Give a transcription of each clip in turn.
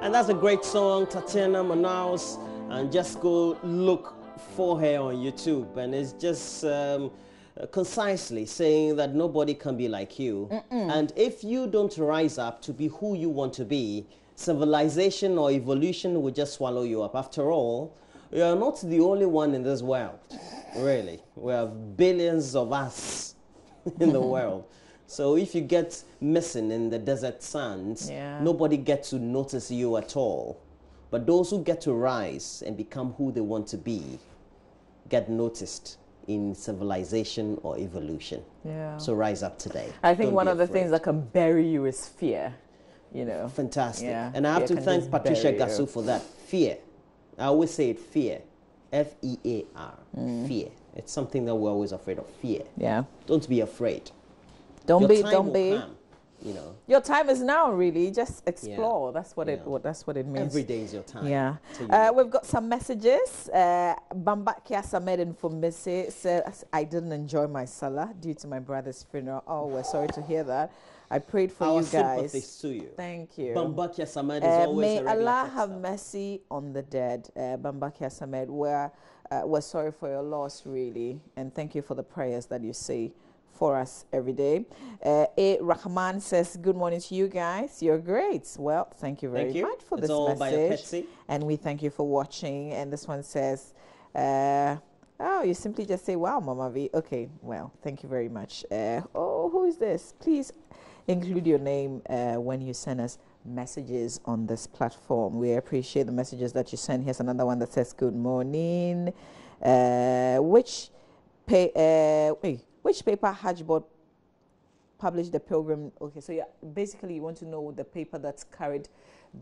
And that's a great song, Tatiana Manaus. And just go look for her on YouTube. And it's just concisely saying that nobody can be like you. And if you don't rise up to be who you want to be, civilization or evolution will just swallow you up. After all, you are not the only one in this world, really. We have billions of us in the world. So if you get missing in the desert sands, nobody gets to notice you at all. But those who get to rise and become who they want to be get noticed in civilization or evolution. So rise up today. I think one of the things that can bury you is fear. You know. Fantastic. And I have to thank Patricia Gasu for that. Fear. I always say it, fear. F-E-A-R. Fear. It's something that we're always afraid of. Fear. Don't be afraid. Don't be. Come, you know. Your time is now, really. Just explore. That's what it means. Every day is your time. We've got some messages. Bambakia Samedin from Missy says, I didn't enjoy my Salah due to my brother's funeral. Oh, we're sorry to hear that. I prayed for you guys. Our sympathies to you. Thank you. Bambakia Samed is always may a regular Allah have mercy on the dead. Bambakia Samed, we're sorry for your loss, really. And thank you for the prayers that you say for us every day. A. Rahman says, good morning to you guys. You're great. Well, thank you very much for this message. And we thank you for watching. And this one says, oh, you simply just say, wow, Mama V. Okay, well, thank you very much. Oh, who is this? Please include your name when you send us messages on this platform. We appreciate the messages that you send. Here's another one that says, good morning. Which paper Hajj Board published the pilgrim? Okay, so basically you want to know the paper that's carried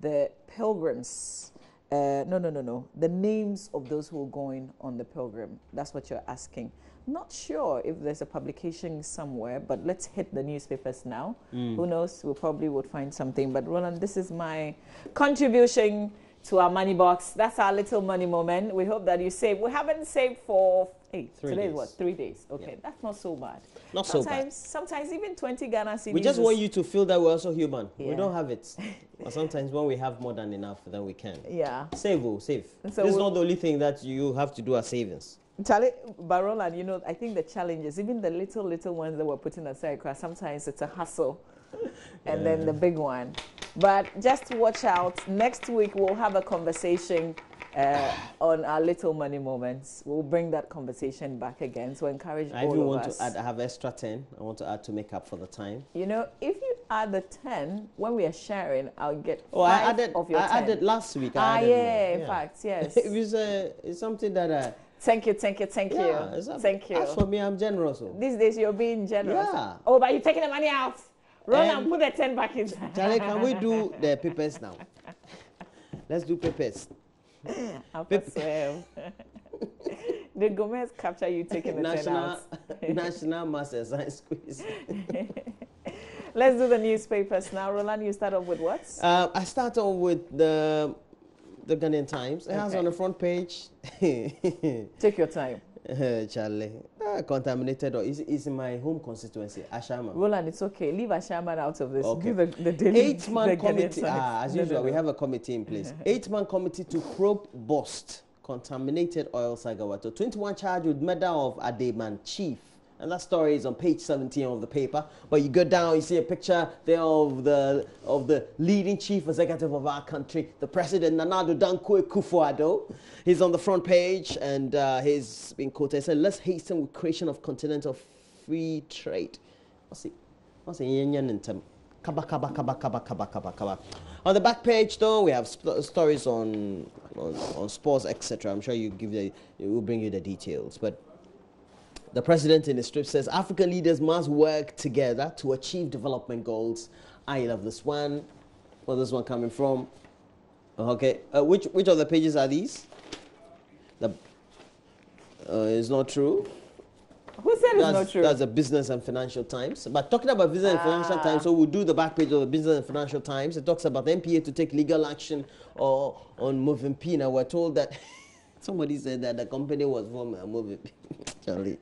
the pilgrims. No. The names of those who are going on the pilgrim. That's what you're asking. Not sure if there's a publication somewhere, but let's hit the newspapers now. Who knows? We probably would find something. But Roland, this is my contribution to our money box. That's our little money moment. We hope that you save. We haven't saved for today is what, 3 days? Okay, that's not so bad. So bad. Sometimes even 20 Ghana cedis. We just want you to feel that we're also human. We don't have it. But sometimes when we have more than enough, then we can. Save. So this is not the only thing that you have to do as savings. Charlie, Barola, you know, I think the challenges, even the little ones that we're putting aside, because sometimes it's a hustle. And then the big one. But just watch out. Next week, we'll have a conversation on our little money moments. We'll bring that conversation back again. So encourage all of us. I even want to add, I have extra 10. I want to add to make up for the time. You know, if you add the 10, when we are sharing, I'll get 5 of your 10. I added last week. In fact, yes. It's something that Thank you. Thank you. Thank you. As for me, I'm generous. These days, you're being generous. Oh, but you're taking the money out. Run and put the 10 back in. Charlie, can we do the papers now? Let's do papers. The Gomez capture you taking the 10 out. National Master Science Quiz. Let's do the newspapers now. Roland, you start off with what? I start off with the Ghanaian Times. It has on the front page. Take your time. Charlie, contaminated or is in my home constituency, Ashama. Roland, it's okay. Leave Ashama out of this. Okay. Do the daily 8-man committee. As usual, we have a committee in place. 8-man committee to probe bust contaminated oil Sagawato. 21 charged with murder of Ademan chief. And that story is on page 17 of the paper. But you go down, you see a picture there of the leading chief executive of our country, the president, Nana Addo Dankwa Akufo-Addo. He's on the front page, and he's been quoted. He said, let's hasten with creation of continental free trade. What's the Kaba. On the back page, though, we have stories on sports, etc. I'm sure it will bring you the details. But the president in his strip says African leaders must work together to achieve development goals. I love this one. Where's this one coming from? Okay, which of the pages are these? It's not true. Who said it's not true? That's the Business and Financial Times. But talking about Business and Financial Times, so we'll do the back page of the Business and Financial Times. It talks about the NPA to take legal action on Movimpi. Now we're told that somebody said that the company was from Movimpi. Charlie.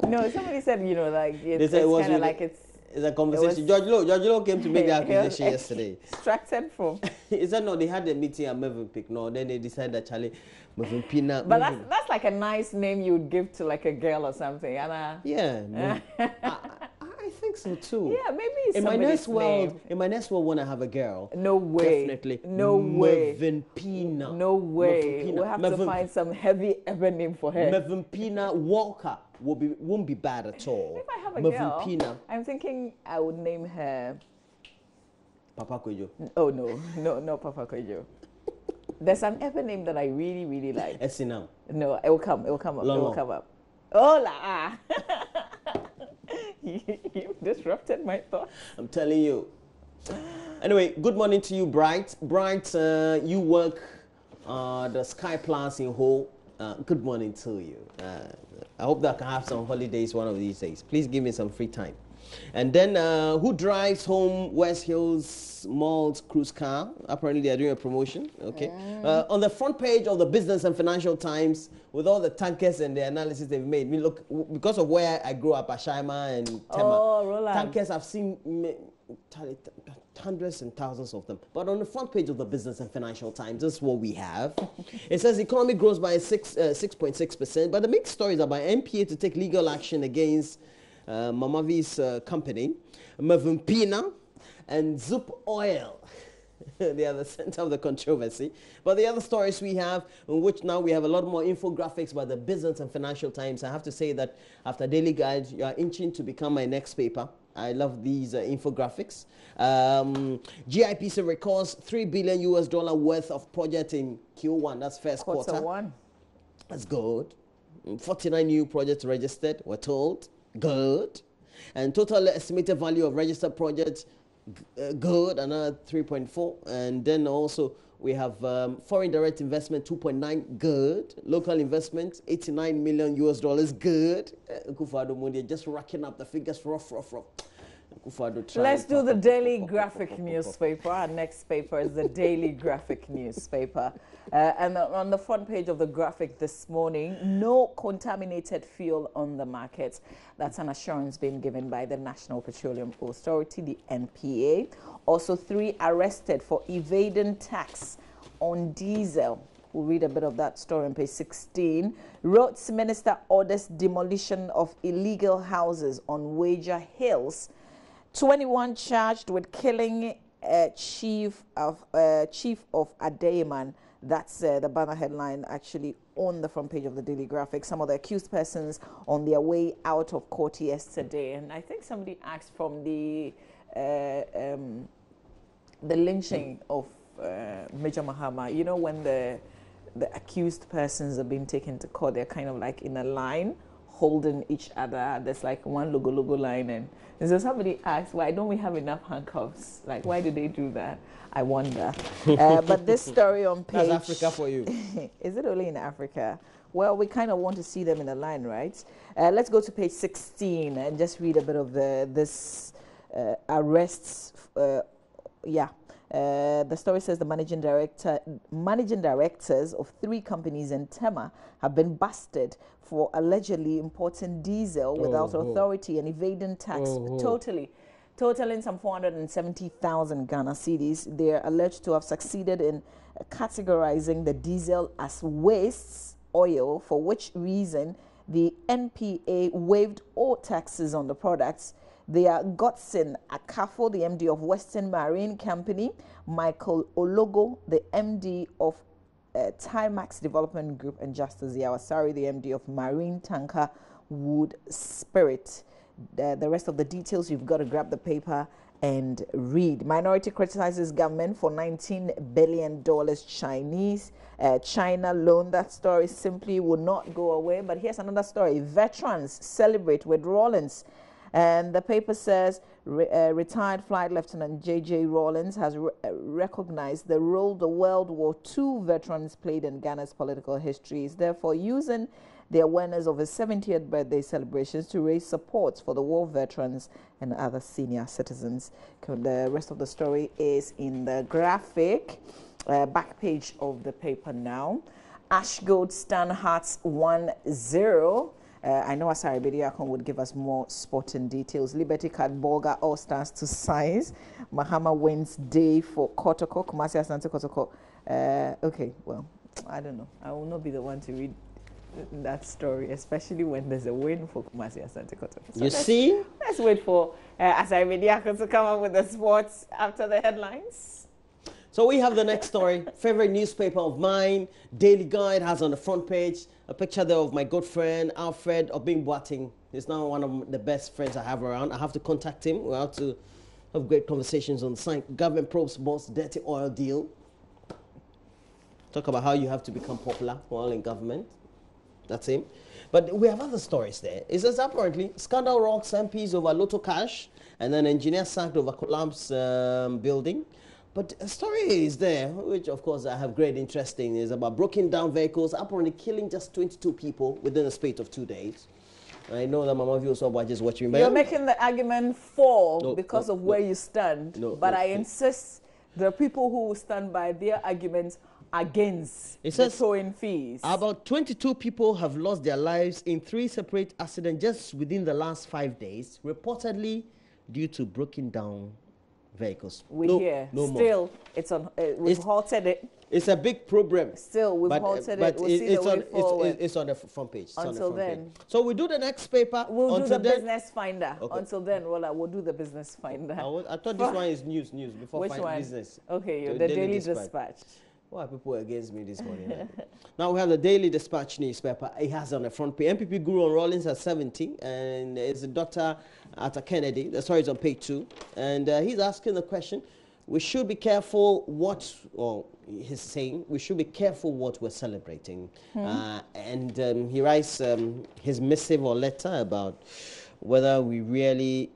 No, somebody said, you know, like it's kind of like it's It's a conversation. George Lo came to make the accusation yesterday. Extracted from. He said no, they had a meeting at Mövenpick. No, then they decided that Charlie Mövenpina. But that's like a nice name you would give to like a girl or something. And yeah, I think so too. Yeah, maybe it's in my next world. In my next world, when I have a girl, no way, definitely, no way, Mövenpina. No way. We'll have to find some heavy ever name for her. Mövenpina Walker won't be bad at all. If I have a girl, I'm thinking I would name her Papa Kojo. Oh no, Papa Kojo. There's an ever name that I really, really like. Esinam. No, it will come up. Long. It will come up. Hola. You disrupted my thought. I'm telling you. Anyway, good morning to you, Bright. Bright, you work the Sky Plus in Hull. Good morning to you. I hope that I can have some holidays one of these days. Please give me some free time. And then who drives home West Hills Malls cruise car? Apparently they are doing a promotion. Okay. On the front page of the Business and Financial Times, with all the tankers and the analysis they've made. I mean, look, because of where I grew up, Ashima and Tema, tankers I've seen hundreds and thousands of them. But on the front page of the Business and Financial Times, this is what we have. It says the economy grows by 6.6%, but the mixed story is about NPA to take legal action against Mamavi's company, Mövenpina, and Zoop Oil. They are the center of the controversy. But the other stories we have, in which now we have a lot more infographics by the Business and Financial Times. I have to say that after Daily Guide, you are inching to become my next paper. I love these infographics. GIPC records $3 billion worth of project in Q1. That's first quarter. One. That's good. 49 new projects registered, we're told. Good. And total estimated value of registered projects, good, another 3.4. And then also we have foreign direct investment, 2.9, good. Local investment, $89 million, good. Kufado just racking up the figures, rough. Let's do the Daily Graphic newspaper. Our next paper is the Daily Graphic newspaper. And on the front page of the Graphic this morning, no contaminated fuel on the market. That's an assurance being given by the National Petroleum Authority, the NPA. Also, 3 arrested for evading tax on diesel. We'll read a bit of that story on page 16. Roads Minister orders demolition of illegal houses on Wager Hills. 21 charged with killing chief of Adeyeman. That's the banner headline actually on the front page of the Daily Graphic. Some of the accused persons on their way out of court yesterday. And I think somebody asked from the lynching of Major Mahama. You know, when the accused persons are being taken to court, they're kind of like in a line, holding each other. There's like one logo line, and so somebody asked, why don't we have enough handcuffs? Like, why do they do that? I wonder. But this story on page... That's Africa for you. Is it only in Africa? Well, we kind of want to see them in a line, right? Let's go to page 16 and just read a bit of this arrests. The story says the managing directors of 3 companies in Tema have been busted for allegedly importing diesel without authority and evading tax, totaling some 470,000 Ghana cedis. They are alleged to have succeeded in categorizing the diesel as waste oil, for which reason the NPA waived all taxes on the products. They are Godson Akafo, the MD of Western Marine Company, Michael Ologo, the MD of Timax Development Group, and Justice Yawasari, the MD of Marine Tanker Wood Spirit. The rest of the details, you've got to grab the paper and read. Minority criticizes government for $19 billion China loan. That story simply will not go away. But here's another story. Veterans celebrate with Rawlings. And the paper says retired Flight Lieutenant J.J. Rawlings has recognized the role the World War II veterans played in Ghana's political history. Is therefore using the awareness of his 70th birthday celebrations to raise support for the war veterans and other senior citizens. The rest of the story is in the Graphic, back page of the paper now. Ash Gold Stan Hearts 1-0. I know Asari Bediakon would give us more sporting details. Liberty Card Bolga All Stars to size. Mahama wins day for Kotoko. Kumasi Asante Kotoko. Okay, well, I don't know. I will not be the one to read that story, especially when there's a win for Kumasi Asante Kotoko. So you see? Let's wait for Asari Bediakon to come up with the sports after the headlines. So we have the next story. Favorite newspaper of mine, Daily Guide, has on the front page a picture there of my good friend Alfred Obing Boateng. He's now one of the best friends I have around. I have to contact him. We have to have great conversations on the site. Government probes boss dirty oil deal. Talk about how you have to become popular while in government. That's him. But we have other stories there. It says apparently scandal rocks MPs over Lotto cash, and then engineer sacked over collapse building. But a story is there, which of course I have great interest in, is about broken down vehicles, apparently killing just 22 people within a space of 2 days. I know that Mama View saw just watching. You're making the argument for because of where you stand, but I insist there are people who will stand by their arguments against the towing fees. About 22 people have lost their lives in 3 separate accidents just within the last 5 days, reportedly due to broken down vehicles. Still, it's on. We've halted it. It's a big problem. Still, we've halted it. We'll see the way forward. It's on the front page. Until then. So we do the next paper. We'll do the business finder. Okay. Until then, we'll do the business finder. I thought this one is news before Which one? Business. Okay, the Daily Dispatch. Why people are against me this morning? Now we have the Daily Dispatch newspaper. It has on the front page. MPP guru on Rawlings at 70, and it's Dr. Arthur Kennedy. The story is on page 2, and he's asking the question: we should be careful what, or he's saying, we should be careful what we're celebrating. And he writes his missive or letter about whether we really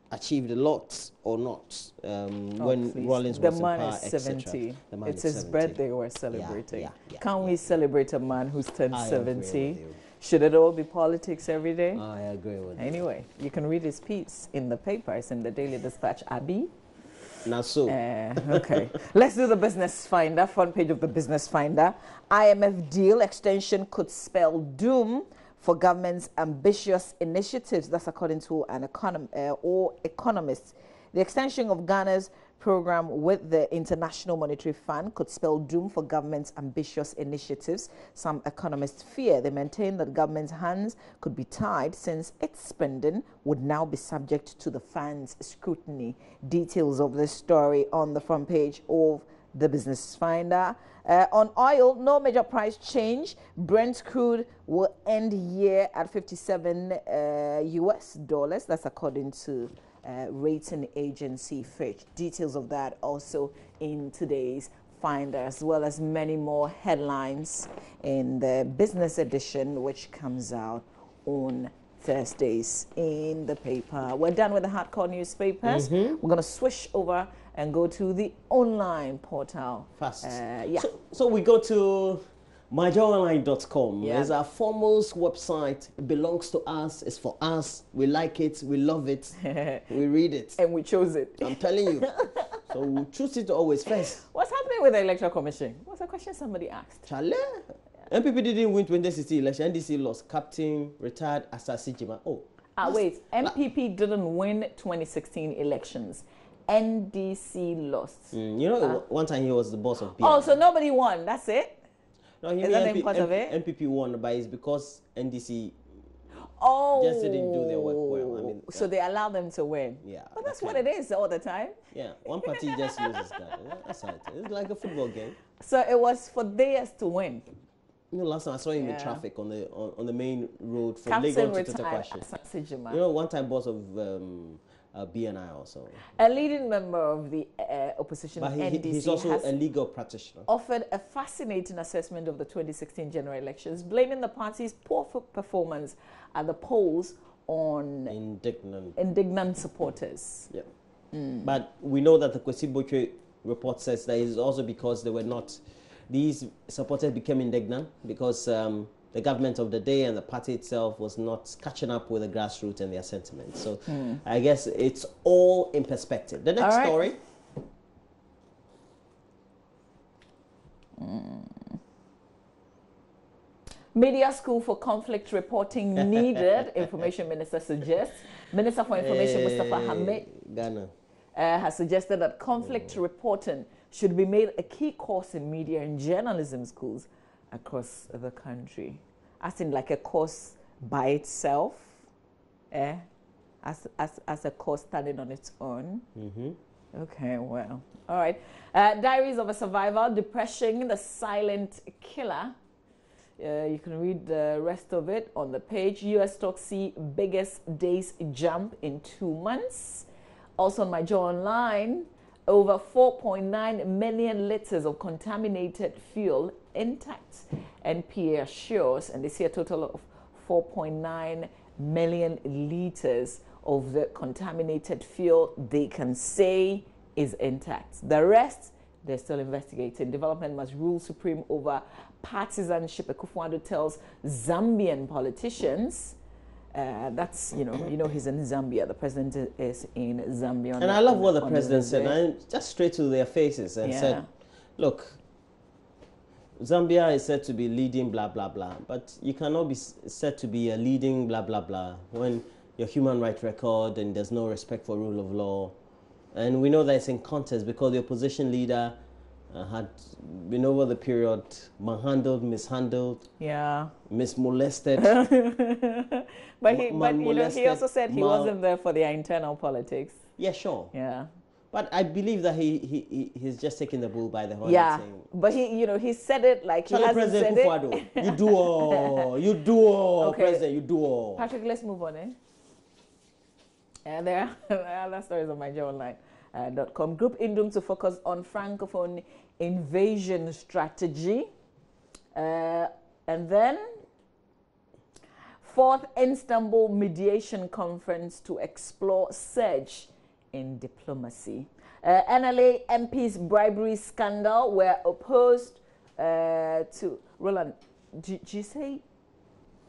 achieved a lot or not when Rawlings was in power, man is 70. It's his 70. birthday we're celebrating. Yeah, Can't we celebrate a man who's turned 70? Should it all be politics every day? I agree with Anyway, you can read his piece in the papers in the Daily Dispatch, Abby. Now so. Okay. Let's do the Business Finder, front page of the Business Finder. IMF deal extension could spell doom for government's ambitious initiatives. That's according to an economist. The extension of Ghana's program with the International Monetary Fund could spell doom for government's ambitious initiatives. Some economists fear. They maintain that government's hands could be tied since its spending would now be subject to the fund's scrutiny. Details of this story on the front page of the Business Finder. On oil, no major price change. Brent crude will end year at $57 US. That's according to rating agency Fitch. Details of that also in today's Finder, as well as many more headlines in the business edition, which comes out on Thursdays in the paper. We're done with the hardcore newspapers. We're going to switch over and go to the online portal. Fast. So we go to myjoyonline.com. Yeah. It's our foremost website. It belongs to us. It's for us. We like it. We love it. We read it. And we chose it. I'm telling you. So we choose it always first. What's happening with the Electoral Commission? What's the question somebody asked? Chale. MPP didn't win 2016 election. NDC lost. Captain retired Asasi Jima. Wait. MPP didn't win 2016 elections. NDC lost. One time he was the boss of BNI. Oh, so nobody won. That's it? No, he Is that the part of it? MPP won, but it's because NDC just didn't do their work well. So they allow them to win. Yeah. But that's what it is all the time. Yeah, one party just loses that. That's how it is. It's like a football game. So it was for theirs to win. Last time I saw him in traffic on the main road from Captain Lagos to Tetakwashi. Retired. One time boss of BNI also. A leading member of the opposition, but NDC, he's also a legal practitioner. Offered a fascinating assessment of the 2016 general elections, blaming the party's poor performance at the polls on indignant supporters. Yeah. But we know that the Kwesi Botwe report says that it's also because these supporters became indignant because the government of the day and the party itself was not catching up with the grassroots and their sentiments. So I guess it's all in perspective. The next story. Media school for conflict reporting needed, Information Minister suggests. Minister for Information, Mustafa Hamid, Ghana. Has suggested that conflict reporting should be made a key course in media and journalism schools across the country. As in like a course by itself, as a course standing on its own. Okay, well, all right. Diaries of a Survivor, Depression, the Silent Killer. You can read the rest of it on the page. US stocks see biggest days jump in 2 months. Also on my Joe Online, over 4.9 million liters of contaminated fuel intact. NPA assures, and they see a total of 4.9 million liters of the contaminated fuel they can say is intact. The rest, they're still investigating. Development must rule supreme over partisanship, Akufo-Addo tells Zambian politicians. That's, you know, he's in Zambia. The president is in Zambia. And I love what the president said. And just straight to their faces and said, look, Zambia is said to be leading blah, blah, blah. But you cannot be said to be a leading blah, blah, blah when your human rights record and there's no respect for rule of law. And we know that it's in contest because the opposition leader had been over the period manhandled, mishandled, mismolested. But he also said he wasn't there for their internal politics. Yeah, sure. Yeah. But I believe that he's just taking the bull by the horn. Yeah, but he said it like he hasn't President said Akufo-Addo, it. you do all, you do all, okay. President, you do all. Patrick, let's move on, And there are other stories on my journalline.com. Group Indum to focus on Francophone invasion strategy. And then, 4th Istanbul Mediation Conference to explore surge in diplomacy. NLA MP's bribery scandal were opposed to... Roland, do you say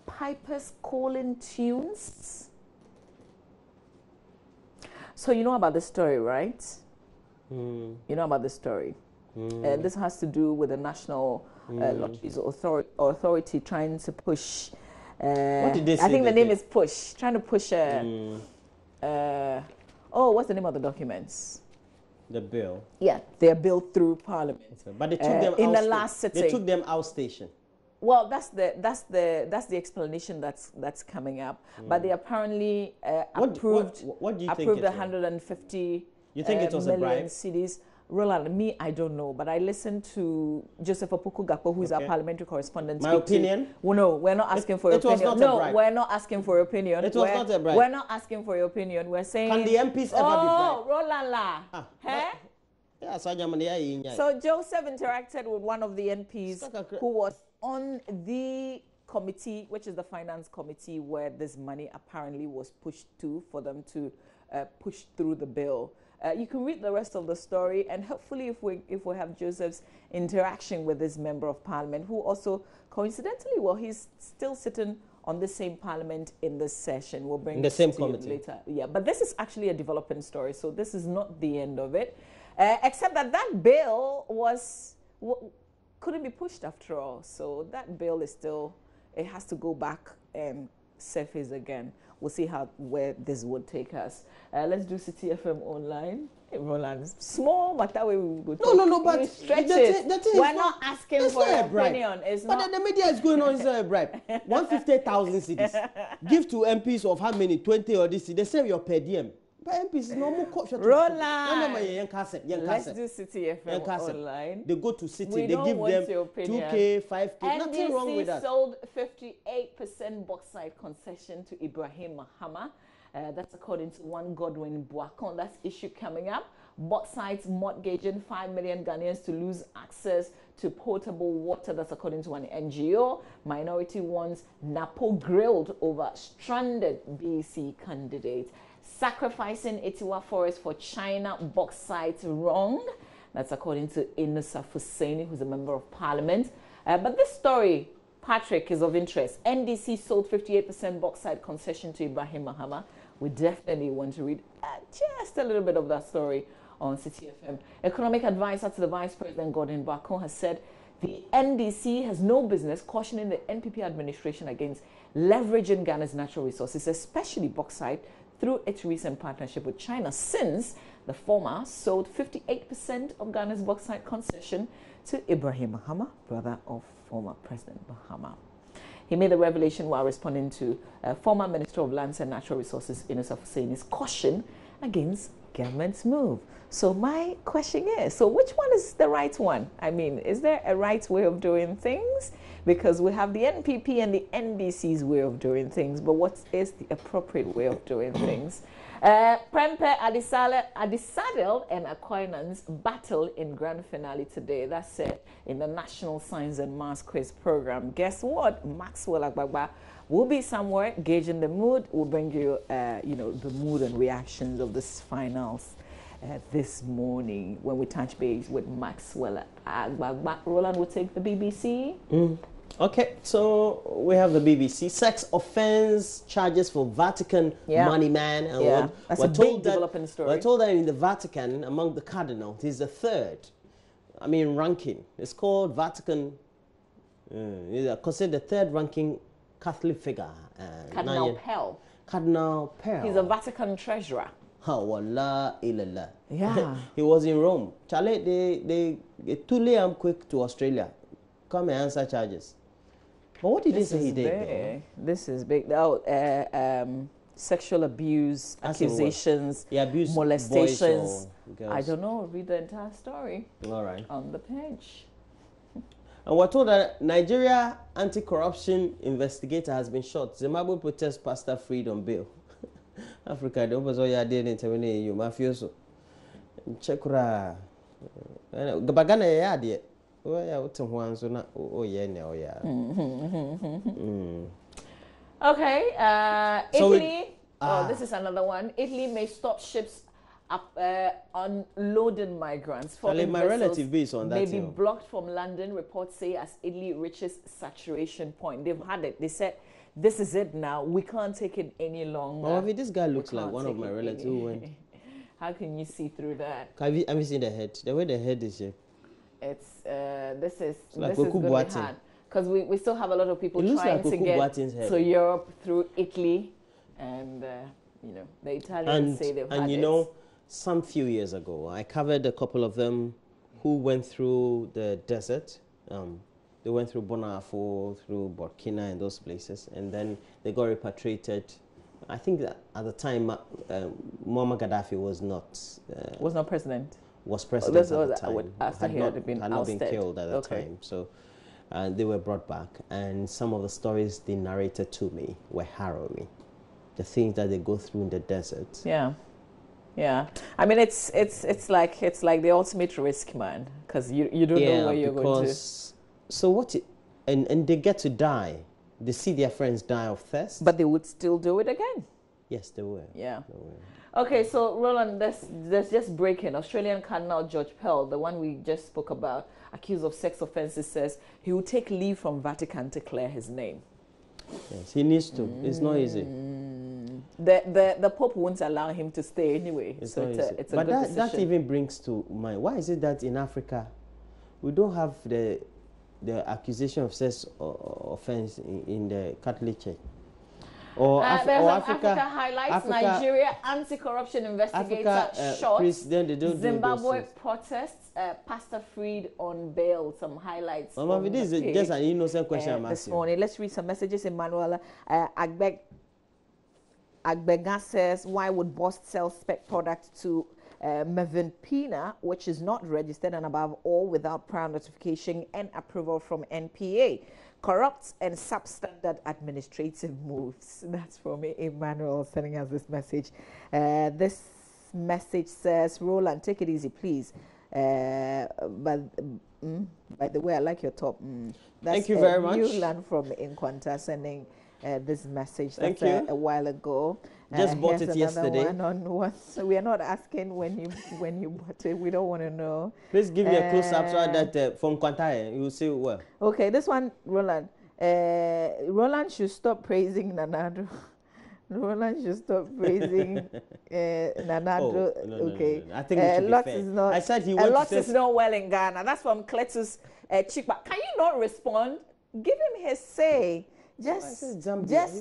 pipers calling tunes? So you know about the story, right? You know about the story. This has to do with the National Lotteries Authority trying to push... what did they say? I think the name is Push. Trying to push... what's the name of the documents? The bill. Yeah, their bill through Parliament. But they took them in the last sitting. They took them outstation. Well, that's the explanation that's coming up. But they apparently approved. What do you think? Approved 150. You think it was a bribe? CDs. Roland, me, I don't know, but I listened to Joseph Opoku-Gakpo, who is our parliamentary correspondent. My opinion? Well, no, we're not asking for your opinion. It was not a bribe. We're not asking for your opinion. It was not a bribe. We're not asking for your opinion. We're saying... Can the MPs ever be bribed? Roland la. So Joseph interacted with one of the MPs who was on the committee, which is the finance committee, where this money apparently was pushed to for them to push through the bill. You can read the rest of the story, and hopefully if we have Joseph's interaction with this member of parliament, who also coincidentally, well, he's still sitting on the same parliament in this session. We'll bring the same committee later. Yeah, but this is actually a developing story, so this is not the end of it, except that bill couldn't be pushed after all. So that bill is still, it has to go back and surface again. We'll see where this would take us. Let's do City FM online. Hey, Roland, small, but that way we would go. No, but we're not asking for your opinion. But the media is going on, it's not a bribe. 150,000 CDs. Give to MPs of how many? 20 or this. They say your per diem. But MPs no more Roland. Let's do City FM online. They go to City. They give them 2K, 5K. Nothing wrong with that. NDC sold 58% bauxite concession to Ibrahim Mahama. That's according to one Godwin Buakon. That's issue coming up. Bauxite mortgaging 5 million Ghanaians to lose access to potable water. That's according to an NGO. Minority wants Napo grilled over stranded BC candidate. Sacrificing Itiwa Forest for China bauxite wrong. That's according to Inusa Fuseni, who's a member of parliament. But this story, Patrick, is of interest. NDC sold 58% bauxite concession to Ibrahim Mahama. We definitely want to read just a little bit of that story on City FM. Economic advisor to the Vice President, Gordon Buakon, has said The NDC has no business cautioning the NPP administration against leveraging Ghana's natural resources, especially bauxite, through its recent partnership with China, since the former sold 58% of Ghana's bauxite concession to Ibrahim Mahama, brother of former President Mahama. He made the revelation while responding to former Minister of Lands and Natural Resources, Inus Hussaini's caution against government's move. So my question is, so which one is the right one? I mean, is there a right way of doing things? Because we have the NPP and the NDC's way of doing things, but what is the appropriate way of doing things? Prempeh Adisadel and Aquinas battle in grand finale today. That's it in the National Science and Maths Quiz program. Guess what? Maxwell Agbagba will be somewhere gauging the mood. We'll bring you, the mood and reactions of this finals this morning when we touch base with Maxwell Agbagba. Roland will take the BBC. Okay, so we have the BBC. Sex offense charges for Vatican money man. And that's a big developing story. We're told that in the Vatican, among the cardinals, he's the third, ranking. It's called Vatican, considered the third ranking Catholic figure. Cardinal Pell. Cardinal Pell. He's a Vatican treasurer. Yeah. He was in Rome. Charlie, they too late and quick to Australia. Come and answer charges. But what did he say he did? This is big. Sexual abuse, accusations, molestations. I don't know. Read the entire story. All right. On the page. And we're told that Nigeria anti-corruption investigator has been shot. Zimbabwe protest pastor freed on bail. Africa, the opposite you did in terminate you mafioso. Chekura. Gabagana ya die. Okay, Italy. This is another one. Italy may stop ships unloading migrants. My relative is on that. May be blocked from London. Reports say as Italy reaches saturation point. They've had it. They said, "This is it now. We can't take it any longer." Oh, this guy looks like one of my relatives. How can you see through that? Have you seen the head? The way the head is shaped. It's this is going to be hard because we still have a lot of people trying to get to Europe through Italy, and the Italians say they've had it. Some few years ago, I covered a couple of them who went through the desert. They went through Bonafo, through Burkina and those places, and then they got repatriated. I think that at the time, Muammar Gaddafi was not president. Was president at the time. After he had not been killed at the time. So they were brought back. And some of the stories they narrated to me were harrowing. The things that they go through in the desert. Yeah. Yeah. I mean, it's like the ultimate risk, man. Because you don't know where you're going to. So and they get to die. They see their friends die of thirst. But they would still do it again. Yes, they will. Yeah. They will. Okay, so Roland, there's just breaking. Australian Cardinal George Pell, the one we just spoke about, accused of sex offences, says he will take leave from Vatican to clear his name. Yes, he needs to. It's not easy. The Pope won't allow him to stay anyway. It's a good decision. That even brings to mind, why is it that in Africa we don't have the accusation of sex offence in the Catholic Church? Africa highlights Nigeria anti-corruption investigator shot. Zimbabwe protests. Pastor freed on bail. Some highlights. This is just an innocent question I'm asking. This morning, let's read some messages. Emmanuel Agbega says, "Why would Boss sell spec product to Mevin Pina, which is not registered, and above all, without prior notification and approval from NPA? Corrupt and substandard administrative moves." That's from Emmanuel sending us this message. This message says, "Roland, take it easy, please." By the way, I like your top. Thank you very much. Newland from Inquanta sending this message. Thank you. A while ago. Just bought it yesterday. So we are not asking when you bought it. We don't want to know. Please give me a close up so that from Quantai you will see well. Okay, this one, Roland. Roland should stop praising Nanado Roland should stop praising Nanado. Oh, no, Okay. no. I think we should be lot fair. is not. I said he a went lot to is not well in Ghana. That's from Cletus Chikpa. Can you not respond? Give him his say. Just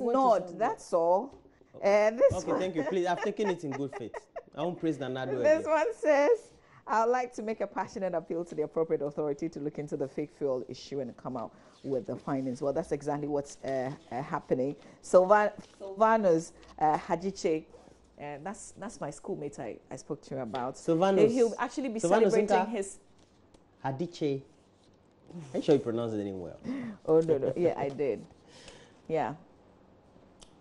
nod. That's all. Okay, thank you. Please, I've taken it in good faith. I won't praise Nanado This again. one says, I would like to make a passionate appeal to the appropriate authority to look into the fake fuel issue and come out with the findings. Well, that's exactly what's happening. Sylvanus Hajiche, that's my schoolmate I spoke to you about. Sylvanus. He'll actually be Sylvanus celebrating his... Hadiche. I'm sure you pronounce the name well. Oh, no. Yeah, I did. Yeah.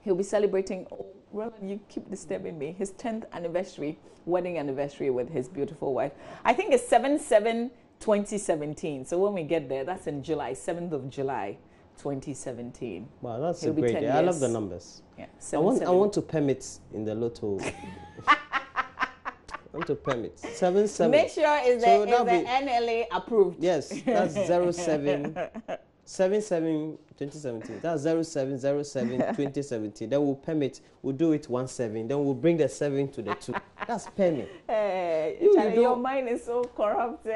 He'll be celebrating... Oh, Roland, you keep disturbing me. His 10th anniversary, wedding anniversary with his beautiful wife. I think it's 7/7/2017. So when we get there, that's in July, 7th of July, 2017. Wow, that's a great day. I love the numbers. Yeah, I want to permit in the lotto. I want to permit 7/7. Make sure is the NLA approved. Yes, that's 07/7/2017. That's 07/07/2017. Then we'll permit. We'll do it 17. Then we'll bring the 7 to the 2. That's permit. Your mind is so corrupt.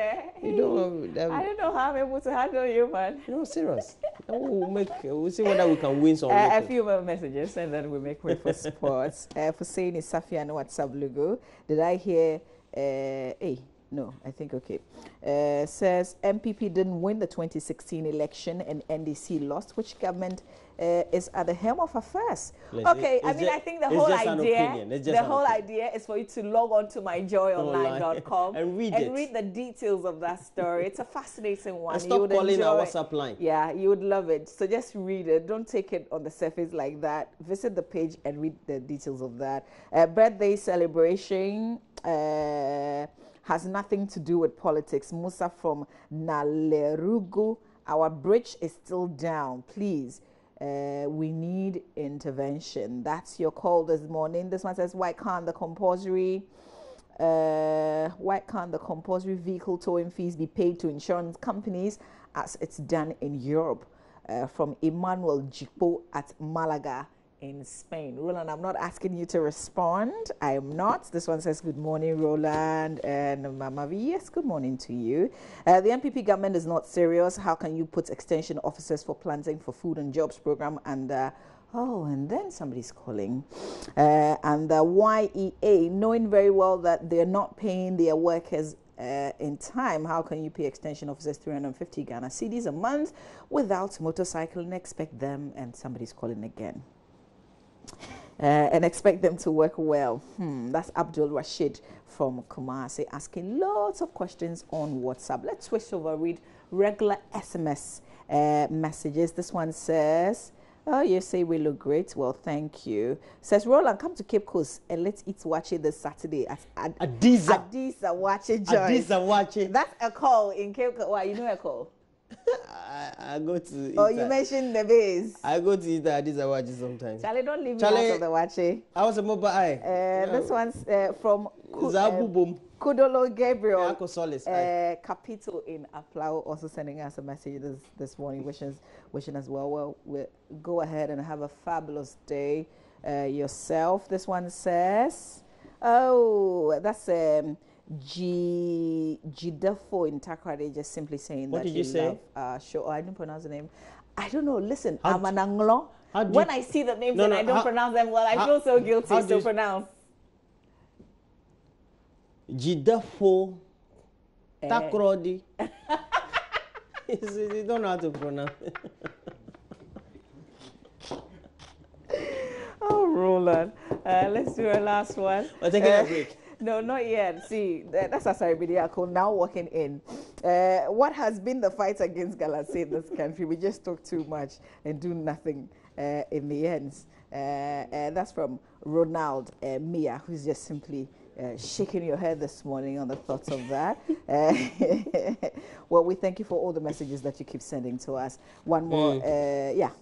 You don't. I don't know how I'm able to handle you, man. No, serious. We'll see whether we can win some. A few more messages and then we make way for sports. For saying is Safia and WhatsApp logo. Did I hear? No, I think okay. Says MPP didn't win the 2016 election and NDC lost. Which government is at the helm of affairs? Okay, I think the whole idea is for you to log on to myjoyonline.com and read the details of that story. It's a fascinating one. And stop calling our WhatsApp line. Yeah, you would love it. So just read it. Don't take it on the surface like that. Visit the page and read the details of that. Birthday celebration. Has nothing to do with politics. Musa from Nalerugu. Our bridge is still down. Please, we need intervention. That's your call this morning. This one says, why can't the compulsory vehicle towing fees be paid to insurance companies as it's done in Europe? From Emmanuel Jipo at Malaga in Spain. Roland, I'm not asking you to respond. I am not. This one says, good morning, Roland. And Mama V, yes, good morning to you. The NPP government is not serious. How can you put extension officers for planting for food and jobs program and and then somebody's calling. And the YEA, knowing very well that they're not paying their workers in time, how can you pay extension officers 350 Ghana cedis a month without motorcycle and expect them, and somebody's calling again. And expect them to work well. That's Abdul Rashid from Kumasi asking lots of questions on WhatsApp. Let's switch over, read regular SMS messages. This one says, oh, you say we look great. Well, thank you. Says, Roland, come to Cape Coast and let's eat wache this Saturday at Adiza Wache Joint. Adiza Wache. That's a call in Cape Coast. Why, you know a call? I go to. Oh, you mentioned the base. I go to eat at Adiza Wache sometimes. Charlie, don't leave me out of the Wache. I was a mobile eye. This one's from Kudolo Gabriel. Capito in Aplau also sending us a message this morning, wishing us well. We'll go ahead and have a fabulous day yourself. This one says, oh, that's Gidefo in Takrade, just simply saying what that did you say? Show. I didn't pronounce the name. I don't know. Listen, I'm an Anglo. When I see the names and I don't pronounce them well, I feel so guilty to pronounce. Gidefo Takrade. You don't know how to pronounce it. Oh, Roland. Let's do a last one. We're taking a break. No, not yet. See, that's Asari Bidiako now walking in. What has been the fight against Galassi in this country? We just talk too much and do nothing in the end. That's from Ronald Mia, who's just simply shaking your head this morning on the thoughts of that. Well, we thank you for all the messages that you keep sending to us. One more.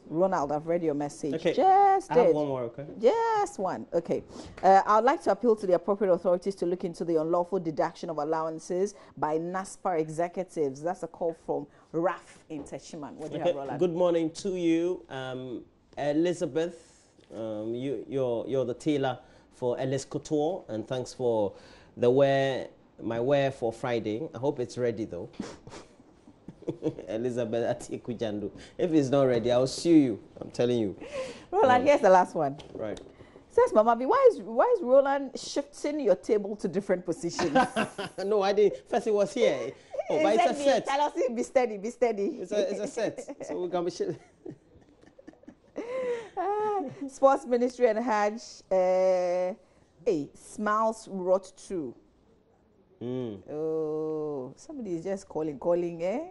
Ronald, I've read your message. Okay. I have one more, okay? Just one. Okay. I would like to appeal to the appropriate authorities to look into the unlawful deduction of allowances by NASPAR executives. That's a call from Raf in Teshiman. What do you have, Roland? Good morning to you, Elizabeth You're the tailor for Ellis Couture, and thanks for my wear for Friday. I hope it's ready though. Elizabeth Atikujandu. If it's not ready, I'll sue you. I'm telling you. Roland, here's the last one. Right. Says Mama B, why is Roland shifting your table to different positions? No, I didn't. First it was here. Oh, but it's a set. Tell us, be steady, be steady. It's a set. So we can be shit. Sports Ministry and Hajj. Smiles wrote too. Oh, somebody is just calling, eh?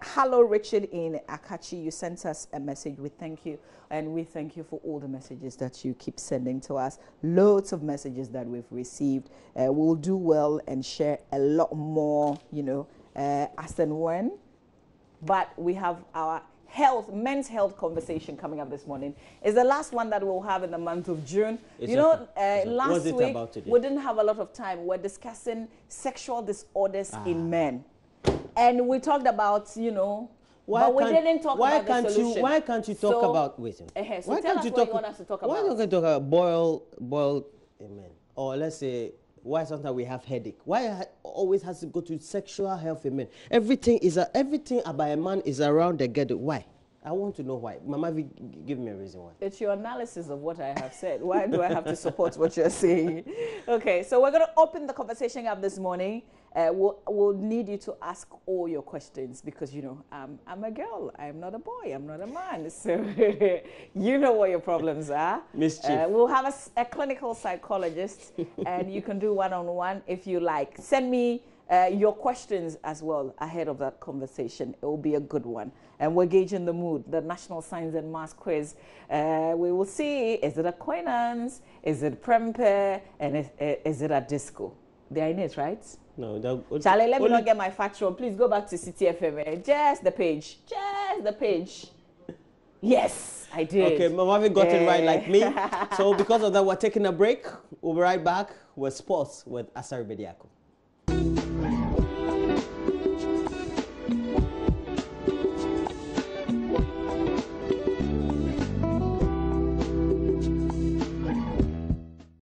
Hello, Richard in Akachi. You sent us a message. We thank you. And we thank you for all the messages that you keep sending to us. Loads of messages that we've received. We'll do well and share a lot more, as and when. But we have our men's health conversation coming up this morning. It's the last one that we'll have in the month of June. Last week we didn't have a lot of time. We're discussing sexual disorders in men. And we talked about, but we didn't talk about the solution. Why can't you talk about, why can't you talk about boil men? Or let's say, why sometimes we have headache? Why always has to go to sexual health in men? Everything about a man is around the ghetto. Why? I want to know why. Mama, give me a reason why. It's your analysis of what I have said. Why do I have to support what you're saying? Okay, so we're going to open the conversation up this morning. We'll need you to ask all your questions because, I'm a girl. I'm not a boy. I'm not a man. So you know what your problems are. Mischief. We'll have a clinical psychologist and you can do one-on-one if you like. Send me your questions as well ahead of that conversation. It will be a good one. And we're gauging the mood, the National Science and Maths quiz. We will see, is it a Koinans, is it Prempe, and is it a disco? They are in it, right? No. Charlie, let me not get my facts wrong. Please go back to CTFM. Just the page. Just the page. Yes, I did. Okay, Mama got it right like me. So because of that, we're taking a break. We'll be right back with sports with Asari Bediako.